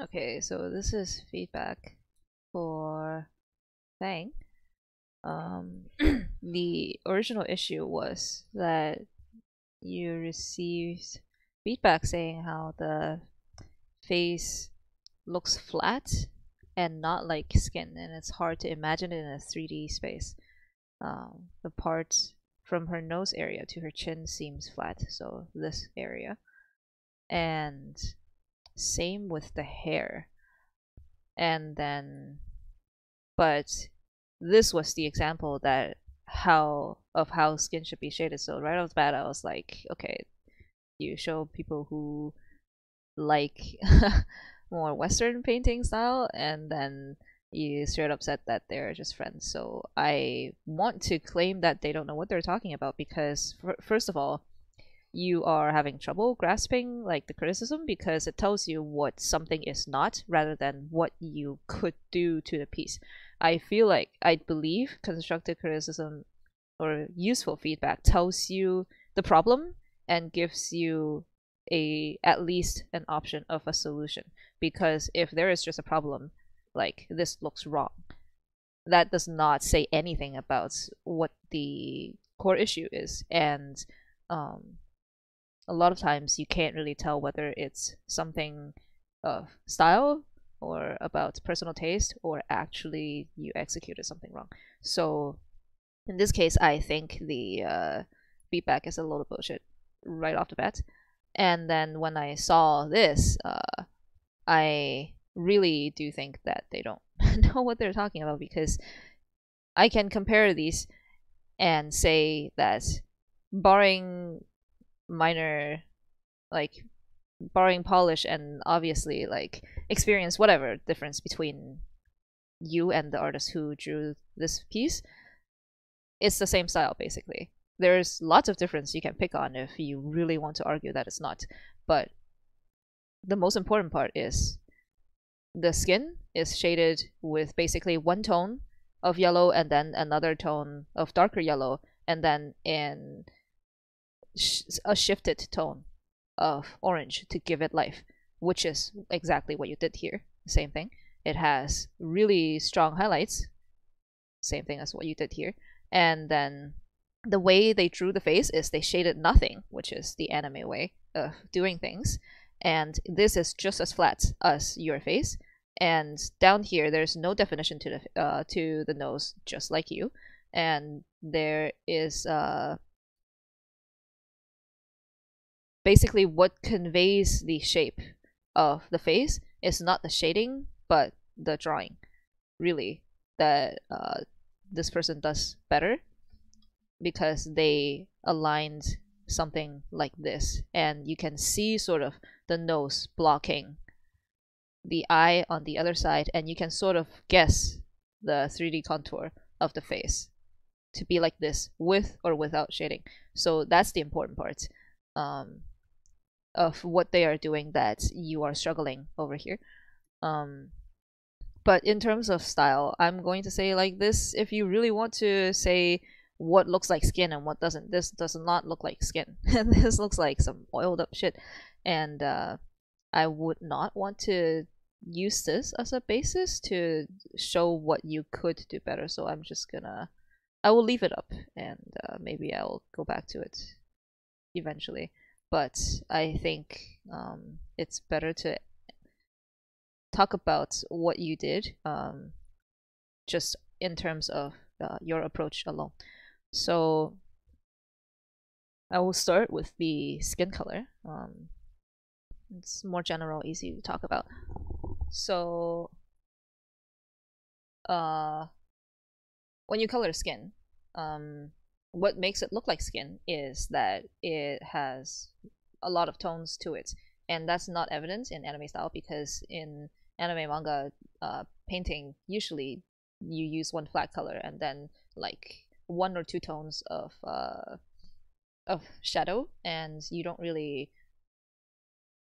Okay, so this is feedback for Fang. The original issue was that you received feedback saying how the face looks flat and not like skin, and it's hard to imagine it in a 3D space. The part from her nose area to her chin seems flat, so this area. And same with the hair. And then, but this was the example that how skin should be shaded. So right off the bat, I was like, okay, you show people who like more Western painting style, and then you straight up said that they're just friends. So I want to claim that they don't know what they're talking about because, first of all, you are having trouble grasping like the criticism because it tells you what something is not rather than what you could do to the piece. I believe constructive criticism or useful feedback tells you the problem and gives you a at least an option of a solution, because if there is just a problem like this looks wrong, that does not say anything about what the core issue is. And um, a lot of times you can't really tell whether it's something of style or about personal taste or actually you executed something wrong. So in this case, I think the feedback is a load of bullshit right off the bat. And then when I saw this, I really do think that they don't know what they're talking about, because I can compare these and say that, barring minor, like barring polish and obviously like experience, whatever difference between you and the artist who drew this piece, it's the same style basically. There's lots of difference you can pick on if you really want to argue that it's not, but the most important part is the skin is shaded with basically one tone of yellow and then another tone of darker yellow and then in a shifted tone of orange to give it life, which is exactly what you did here. Same thing. It has really strong highlights, same thing as what you did here. And then the way they drew the face is they shaded nothing, which is the anime way of doing things. And this is just as flat as your face. And down here, there's no definition to the nose, just like you. And there is basically what conveys the shape of the face is not the shading, but the drawing. Really, that this person does better because they aligned something like this, and you can see sort of the nose blocking the eye on the other side, and you can sort of guess the 3D contour of the face to be like this with or without shading. So that's the important part of what they are doing that you are struggling over here. Um, but in terms of style, I'm going to say like this: if you really want to say what looks like skin and what doesn't, this does not look like skin. This looks like some oiled up shit, and I would not want to use this as a basis to show what you could do better. So I will leave it up, and maybe I'll go back to it eventually. But I think it's better to talk about what you did, just in terms of your approach alone. So I will start with the skin color. It's more general, easy to talk about. So when you color skin, what makes it look like skin is that it has a lot of tones to it, and that's not evident in anime style, because in anime manga painting, usually you use one flat color and then like one or two tones of shadow, and you don't really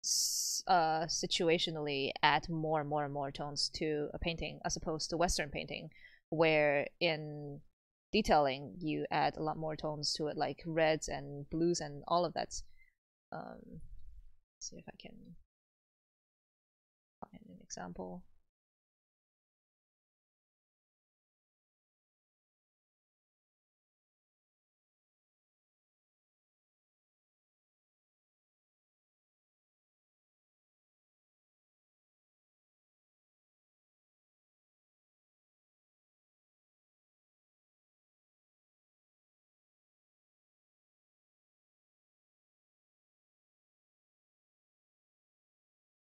situationally add more and more and more tones to a painting, as opposed to Western painting, where in detailing you add a lot more tones to it, like reds and blues and all of that. See if I can find example.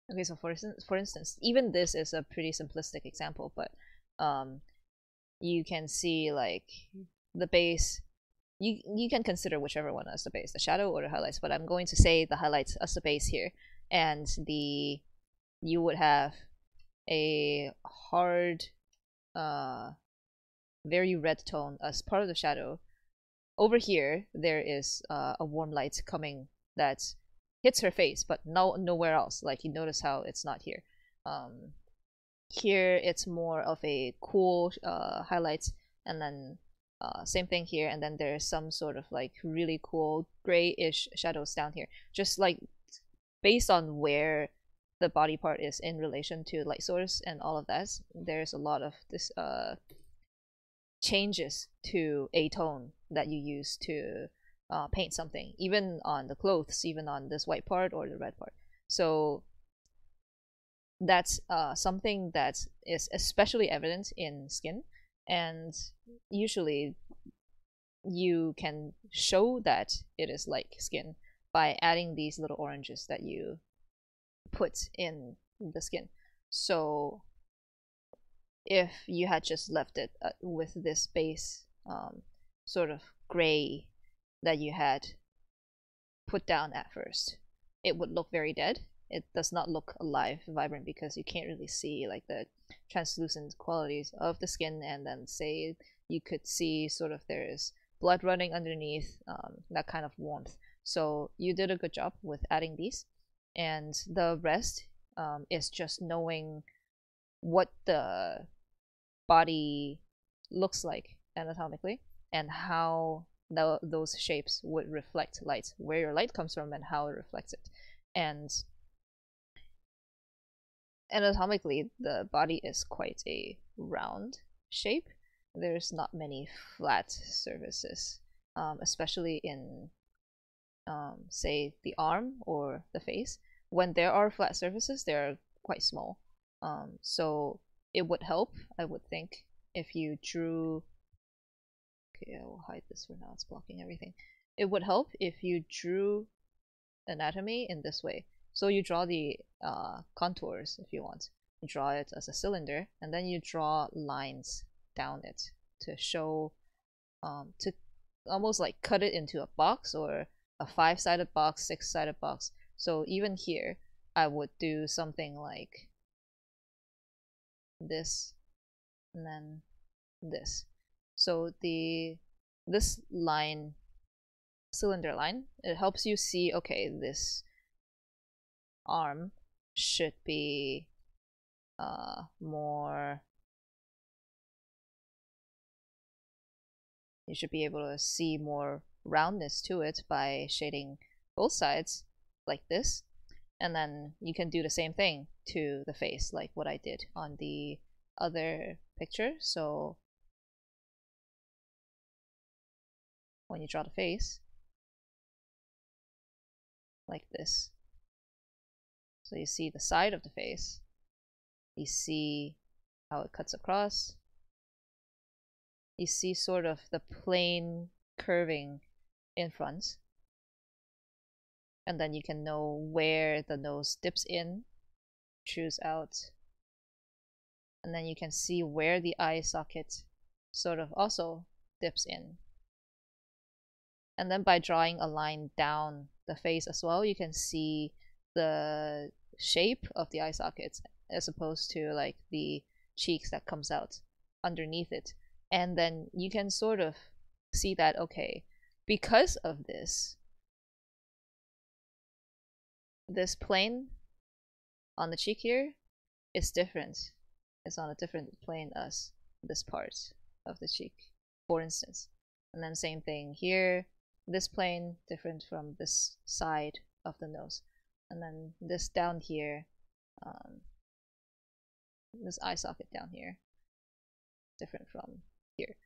Okay, so for instance, even this is a pretty simplistic example, but um, you can see like the base. You can consider whichever one as the base, the shadow or the highlights. But I'm going to say the highlights as the base here, and the you would have a hard, uh, very red tone as part of the shadow. Over here, there is a warm light coming that hits her face, but nowhere else. Like you notice how it's not here. Um, Here it's more of a cool highlight, and then same thing here, and then there's some sort of like really cool grayish shadows down here. Just like based on where the body part is in relation to light source and all of that, there's a lot of this changes to a tone that you use to paint something, even on the clothes, even on this white part or the red part. So that's something that is especially evident in skin, and usually you can show that it is like skin by adding these little oranges that you put in the skin. So if you had just left it with this base sort of gray that you had put down at first, it would look very dead. It does not look alive, vibrant, because you can't really see like the translucent qualities of the skin. And then say you could see sort of there's blood running underneath, that kind of warmth. So you did a good job with adding these, and the rest is just knowing what the body looks like anatomically, and how those shapes would reflect light, where your light comes from and how it reflects it. And anatomically, the body is quite a round shape. There's not many flat surfaces, especially in, say, the arm or the face. When there are flat surfaces, they're quite small. So it would help, I would think, if you drew. Okay, I will hide this for now, it's blocking everything. It would help if you drew anatomy in this way. So you draw the contours if you want. You draw it as a cylinder, and then you draw lines down it to show, to almost like cut it into a box, or a 5-sided box, 6-sided box. So even here, I would do something like this, and then this. So this line, cylinder line, it helps you see, okay, this arm should be more, you should be able to see more roundness to it by shading both sides like this. And then you can do the same thing to the face, like what I did on the other picture. So when you draw the face like this, so you see the side of the face, you see how it cuts across, you see sort of the plane curving in front, and then you can know where the nose dips in, chews out, and then you can see where the eye socket sort of also dips in. And then by drawing a line down the face as well, you can see the shape of the eye sockets, as opposed to like the cheeks that comes out underneath it. And then you can sort of see that, okay, because of this plane on the cheek here is different. It's on a different plane as this part of the cheek, for instance. And then same thing here, this plane different from this side of the nose. And then this down here, this eye socket down here, different from here.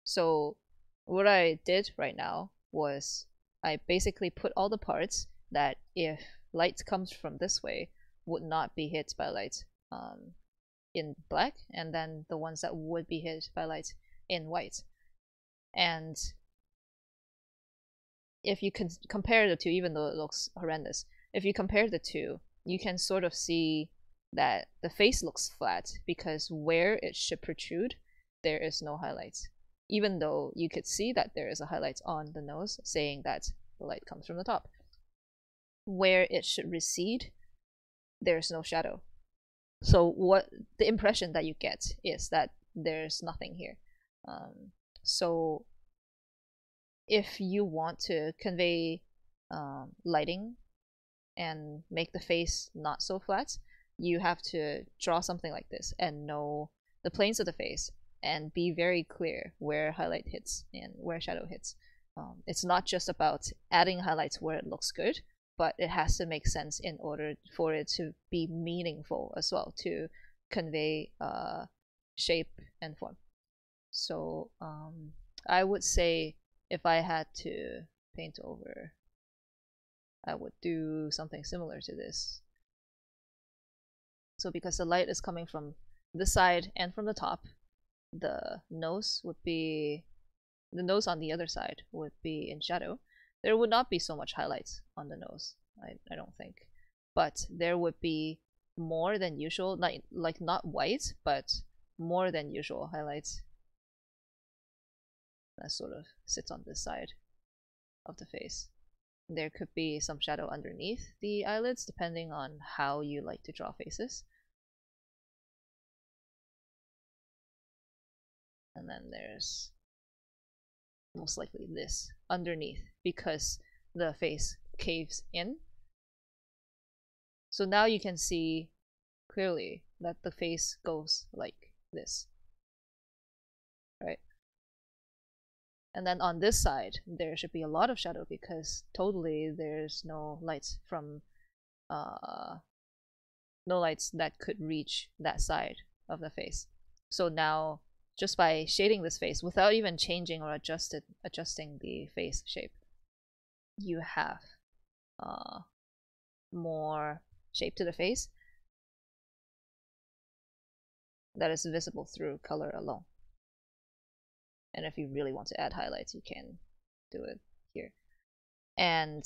So what I did right now was I basically put all the parts that if light comes from this way would not be hit by light in black, and then the ones that would be hit by light in white. And if you can compare the two, even though it looks horrendous, if you compare the two, you can sort of see that the face looks flat because where it should protrude, there is no highlights. Even though you could see that there is a highlight on the nose saying that the light comes from the top. Where it should recede, there's no shadow. So what the impression that you get is that there's nothing here. So if you want to convey lighting and make the face not so flat, you have to draw something like this and know the planes of the face and be very clear where highlight hits and where shadow hits. It's not just about adding highlights where it looks good, but it has to make sense in order for it to be meaningful as well, to convey shape and form. So I would say if I had to paint over, I would do something similar to this. So because the light is coming from this side and from the top, the nose on the other side would be in shadow. There would not be so much highlights on the nose, I don't think, but there would be more than usual, not white, but more than usual highlights that sort of sits on this side of the face. There could be some shadow underneath the eyelids depending on how you like to draw faces. And then there's most likely this underneath because the face caves in. So now you can see clearly that the face goes like this, right? And then on this side, there should be a lot of shadow because totally there's no lights from no lights that could reach that side of the face. So now just by shading this face without even changing or adjusting the face shape, you have more shape to the face that is visible through color alone. And if you really want to add highlights, you can do it here. And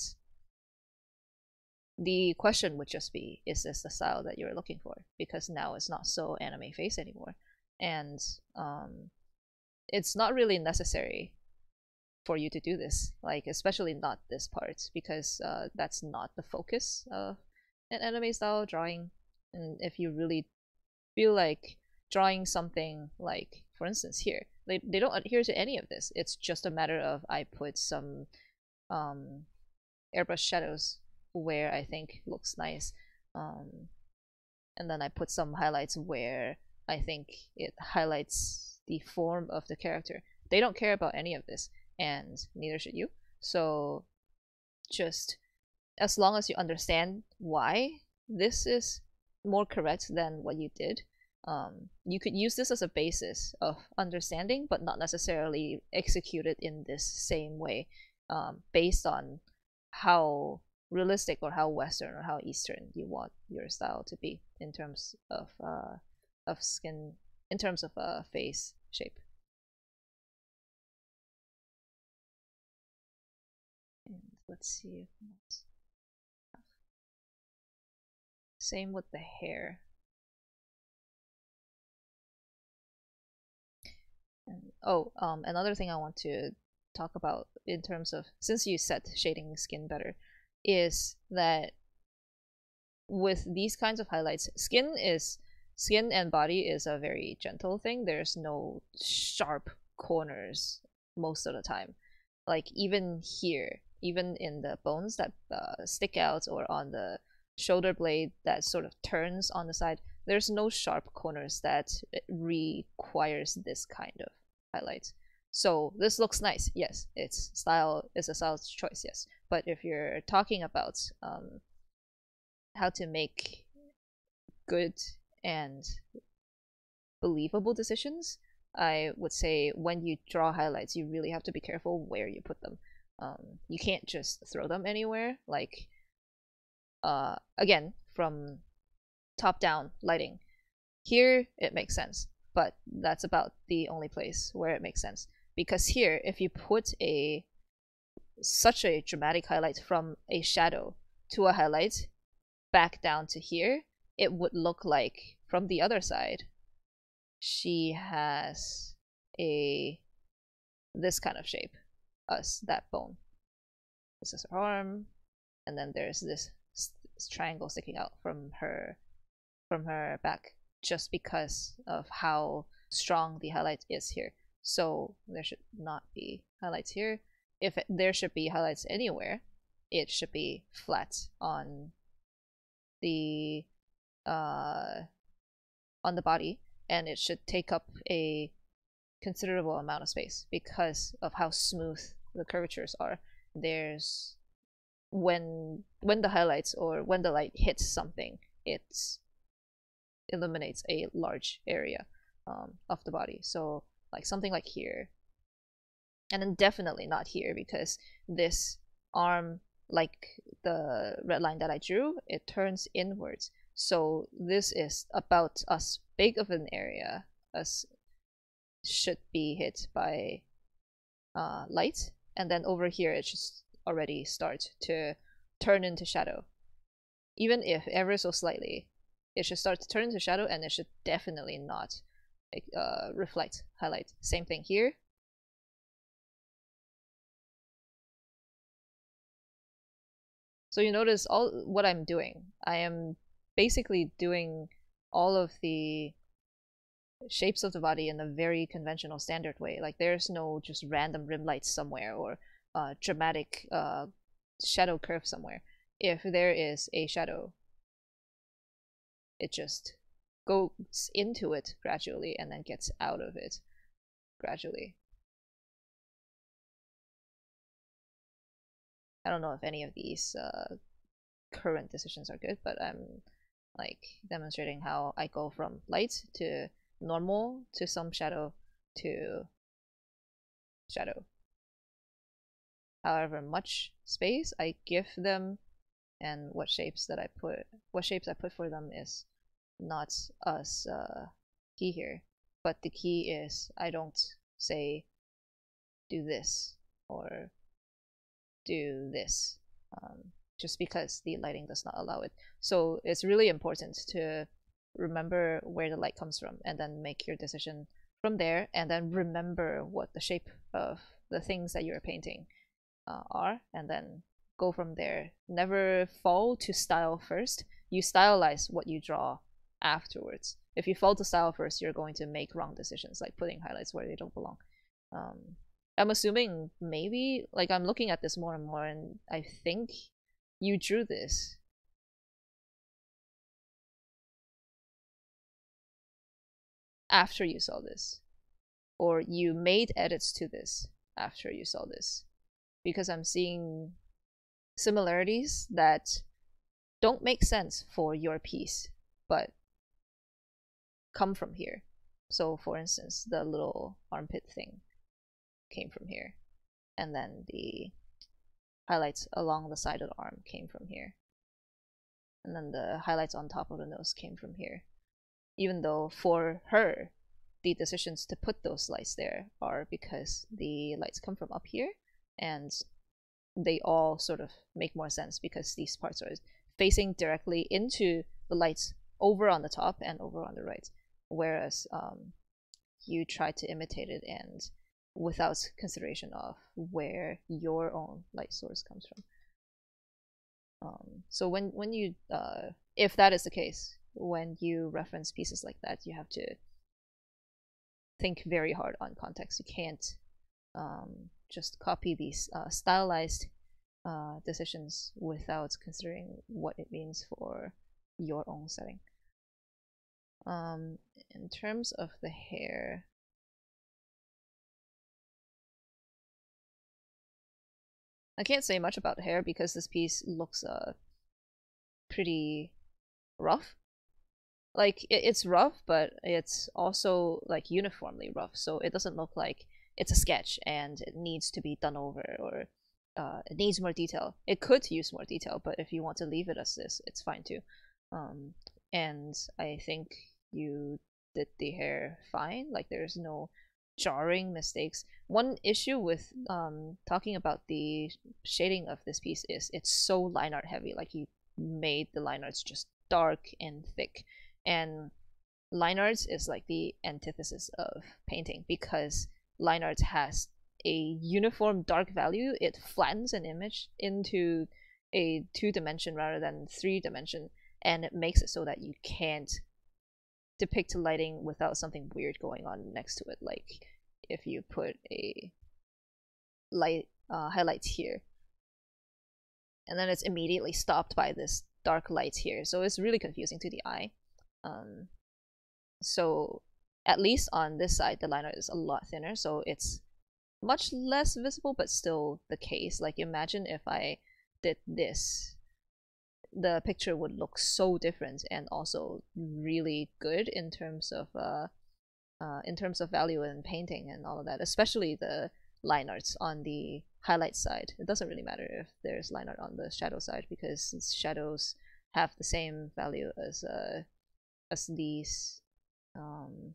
the question would just be, is this the style that you're looking for? Because now it's not so anime face anymore. And it's not really necessary for you to do this, like especially not this part, because that's not the focus of an anime style drawing. And if you really feel like drawing something like, for instance, here, they don't adhere to any of this. It's just a matter of I put some airbrush shadows where I think looks nice, and then I put some highlights where I think it highlights the form of the character. They don't care about any of this, and neither should you. So just as long as you understand why this is more correct than what you did, you could use this as a basis of understanding, but not necessarily execute it in this same way, based on how realistic or how Western or how Eastern you want your style to be in terms of skin, in terms of face shape. And let's see. Same with the hair. And, another thing I want to talk about in terms of, since you said shading skin better, is that with these kinds of highlights, skin and body is a very gentle thing. There's no sharp corners most of the time. Like even here, even in the bones that stick out, or on the shoulder blade that sort of turns on the side, there's no sharp corners that requires this kind of highlight. So this looks nice, yes. It's a style choice, yes. But if you're talking about how to make good and believable decisions, I would say when you draw highlights, you really have to be careful where you put them. You can't just throw them anywhere. Like, again, from top down lighting, here it makes sense, but that's about the only place where it makes sense. Because here, if you put such a dramatic highlight from a shadow to a highlight back down to here, it would look like from the other side she has this kind of shape, that bone. This is her arm, and then there's this triangle sticking out from her back, just because of how strong the highlight is here. So there should not be highlights here. If there should be highlights anywhere, it should be flat on the body, and it should take up a considerable amount of space because of how smooth the curvatures are. There's when the highlights or when the light hits something, it illuminates a large area of the body. So like something like here, and then definitely not here, because this arm, like the red line that I drew, it turns inwards. So this is about as big of an area as should be hit by light, and then over here it should already start to turn into shadow. Even if ever so slightly, it should start to turn into shadow, and it should definitely not reflect highlight. Same thing here. So you notice all what I'm doing. I am basically doing all of the shapes of the body in a very conventional standard way. Like there's no just random rim lights somewhere or dramatic shadow curve somewhere. If there is a shadow, it just goes into it gradually and then gets out of it gradually. I don't know if any of these current decisions are good, but I'm like demonstrating how I go from light to normal to some shadow to shadow. However much space I give them and what shapes I put for them is not as key here. But the key is I don't say do this or do this, just because the lighting does not allow it. So it's really important to remember where the light comes from and then make your decision from there, and then remember what the shape of the things that you're painting are, and then go from there. Never fall to style first. You stylize what you draw afterwards. If you fall to style first, you're going to make wrong decisions, like putting highlights where they don't belong. I'm assuming maybe, like I'm looking at this more and more, and I think you drew this after you saw this, or you made edits to this after you saw this, because I'm seeing similarities that don't make sense for your piece, but come from here. So for instance, the little armpit thing came from here, and then the highlights along the side of the arm came from here, and then the highlights on top of the nose came from here. Even though for her, the decisions to put those lights there are because the lights come from up here, and they all sort of make more sense because these parts are facing directly into the lights over on the top and over on the right, whereas you try to imitate it and without consideration of where your own light source comes from. So when you if that is the case, when you reference pieces like that, you have to think very hard on context. You can't just copy these stylized decisions without considering what it means for your own setting. In terms of the hair, I can't say much about the hair because this piece looks pretty rough. Like it's rough, but it's also like uniformly rough, so it doesn't look like it's a sketch and it needs to be done over, or it needs more detail. It could use more detail, but if you want to leave it as this, it's fine too. Um, and I think you did the hair fine. Like there's no jarring mistakes. One issue with talking about the shading of this piece is it's so line art heavy. Like you made the line arts just dark and thick, and line arts is like the antithesis of painting because line arts has a uniform dark value. It flattens an image into a 2 dimension rather than 3 dimension, and it makes it so that you can't depict lighting without something weird going on next to it. Like if you put a light highlight here, and then it's immediately stopped by this dark light here, so it's really confusing to the eye. Um, so at least on this side, the liner is a lot thinner, so it's much less visible, but still the case. Like imagine if I did this, the picture would look so different and also really good in terms of value in painting and all of that, especially the line arts on the highlight side. It doesn't really matter if there's line art on the shadow side because shadows have the same value as these um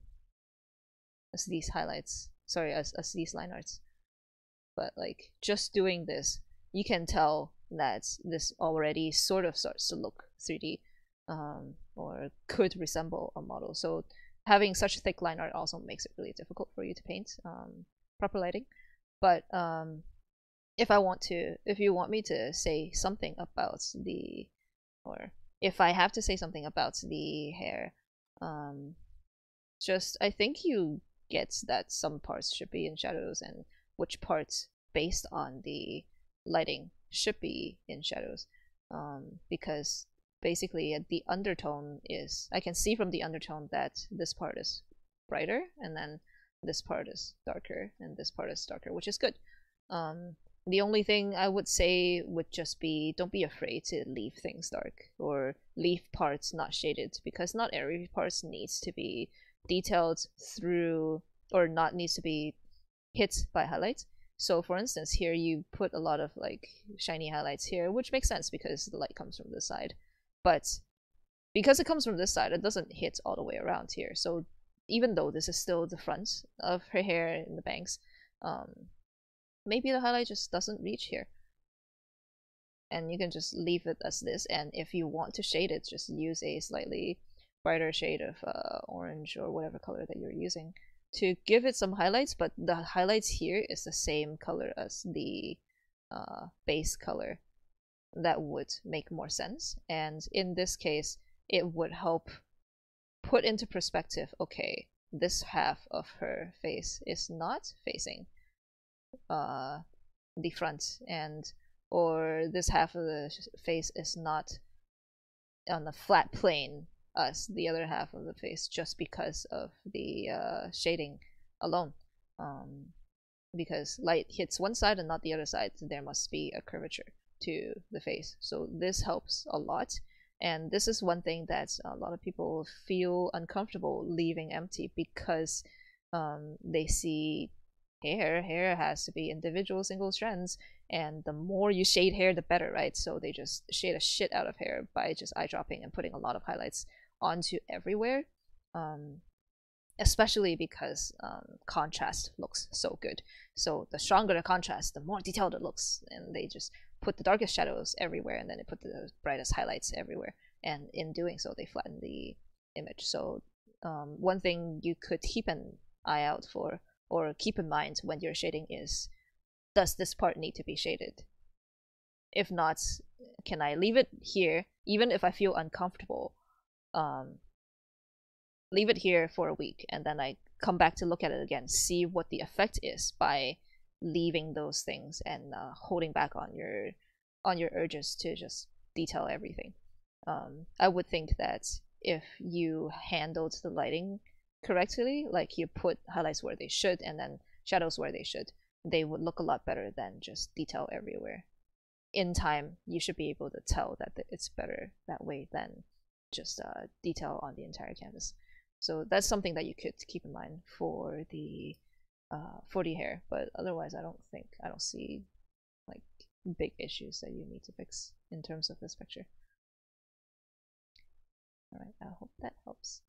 as these highlights. Sorry, as these line arts. But like just doing this, you can tell that this already sort of starts to look 3D, or could resemble a model. So having such thick line art also makes it really difficult for you to paint proper lighting. But if you want me to say something about the, or if I have to say something about the hair, um, just I think you get that some parts should be in shadows and which parts based on the lighting should be in shadows, because basically the undertone is, I can see from the undertone that this part is brighter and then this part is darker and this part is darker, which is good. um, the only thing I would say would just be don't be afraid to leave things dark or leave parts not shaded, because not every parts needs to be detailed through, or not needs to be hit by highlights. So for instance, here you put a lot of like shiny highlights here, which makes sense because the light comes from this side. But because it comes from this side, it doesn't hit all the way around here. So even though this is still the front of her hair in the bangs, maybe the highlight just doesn't reach here. And you can just leave it as this, and if you want to shade it, just use a slightly brighter shade of orange or whatever color that you're using to give it some highlights, but the highlights here is the same color as the base color. That would make more sense, and in this case it would help put into perspective, okay, this half of her face is not facing uh, the front, and or this half of the face is not on a flat plane as the other half of the face, just because of the shading alone. Um, because light hits one side and not the other side, so there must be a curvature to the face. So this helps a lot. And this is one thing that a lot of people feel uncomfortable leaving empty because they see hair has to be individual single strands, and the more you shade hair the better, right? So they just shade a shit out of hair by just eye dropping and putting a lot of highlights onto everywhere, um, especially because contrast looks so good. So the stronger the contrast, the more detailed it looks, and they just put the darkest shadows everywhere and then they put the brightest highlights everywhere, and in doing so they flatten the image. So one thing you could keep an eye out for or keep in mind when you're shading is, does this part need to be shaded? If not, can I leave it here even if I feel uncomfortable? Leave it here for a week and then I come back to look at it again, see what the effect is by leaving those things and holding back on your urges to just detail everything. I would think that if you handled the lighting correctly, like you put highlights where they should and then shadows where they should, they would look a lot better than just detail everywhere. In time, you should be able to tell that it's better that way than just detail on the entire canvas. So that's something that you could keep in mind for the hair. But otherwise, I don't see like big issues that you need to fix in terms of this picture. All right, I hope that helps.